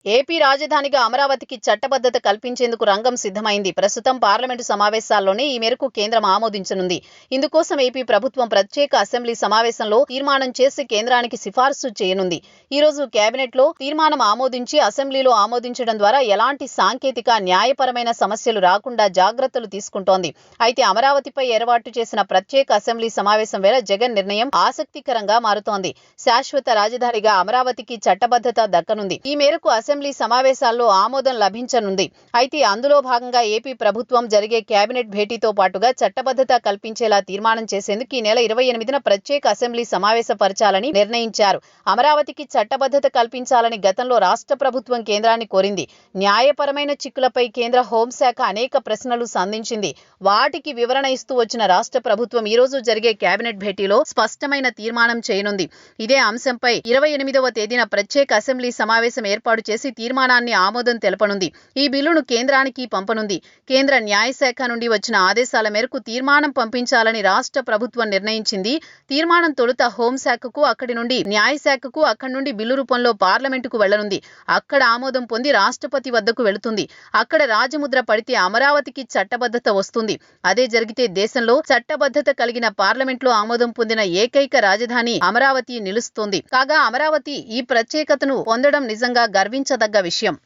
AP రాజధానిగా అమరావతికి చట్టబద్ధత కల్పించేందుకు రంగం సిద్ధమైంది. ప్రస్తుతం పార్లమెంటు సమావేశాల్లోనే ఈ మేరకు కేంద్రం ఆమోదించనుంది. ఇందుకోసం ఏపీ ప్రభుత్వం ప్రత్యేక అసెంబ్లీ సమావేశంలో తీర్మానం చేసి కేంద్రానికి సిఫార్సు చేయనుంది. ఈ రోజు కేబినెట్లో తీర్మానం ఆమోదించి అసెంబ్లీలో ఆమోదించడం ద్వారా ఎలాంటి సాంకేతిక, న్యాయపరమైన సమస్యలు రాకుండా జాగ్రత్తలు తీసుకుంటోంది. అయితే అమరావతిపై ఏర్పాటు చేసిన ప్రత్యేక అసెంబ్లీ సమావేశం వేళ జగన్ నిర్ణయం ఆసక్తికరంగా మారుతోంది. శాశ్వత రాజధానిగా అమరావతికి చట్టబద్ధత దక్కనుంది. ఈ మేరకు అసెంబ్లీ సమావేశాల్లో ఆమోదం లభించనుంది. అయితే అందులో భాగంగా ఏపీ ప్రభుత్వం జరిగే కేబినెట్ భేటీతో పాటుగా చట్టబద్ధత కల్పించేలా తీర్మానం చేసేందుకు ఈ నెల 28న ప్రత్యేక అసెంబ్లీ సమావేశపరచాలని నిర్ణయించారు. అమరావతికి చట్టబద్ధత కల్పించాలని గతంలో రాష్ట్ర ప్రభుత్వం కేంద్రాన్ని కోరింది. న్యాయపరమైన చిక్కులపై కేంద్ర హోంశాఖ అనేక ప్రశ్నలు సంధించింది. వాటికి వివరణ ఇస్తూ వచ్చిన రాష్ట్ర ప్రభుత్వం ఈ రోజు జరిగే కేబినెట్ భేటీలో స్పష్టమైన తీర్మానం చేయనుంది. ఇదే అంశంపై 28వ తేదీన ప్రత్యేక అసెంబ్లీ సమావేశం ఏర్పాటు చేసి తీర్మానాన్ని ఆమోదం తెలపనుంది. ఈ బిల్లును కేంద్రానికి పంపనుంది. కేంద్ర న్యాయశాఖ నుండి వచ్చిన ఆదేశాల మేరకు తీర్మానం పంపించాలని రాష్ట్ర ప్రభుత్వం నిర్ణయించింది. తీర్మానం తొలుత హోంశాఖకు, అక్కడి నుండి న్యాయశాఖకు, అక్కడి నుండి బిల్లు రూపంలో పార్లమెంటుకు వెళ్లనుంది. అక్కడ ఆమోదం పొంది రాష్ట్రపతి వద్దకు వెళుతుంది. అక్కడ రాజముద్ర పడితే అమరావతికి చట్టబద్ధత వస్తుంది. అదే జరిగితే దేశంలో చట్టబద్ధత కలిగిన పార్లమెంట్లో ఆమోదం పొందిన ఏకైక రాజధాని అమరావతి నిలుస్తుంది. కాగా అమరావతి ఈ ప్రత్యేకతను పొందడం నిజంగా గర్వించదగ్గ విషయం.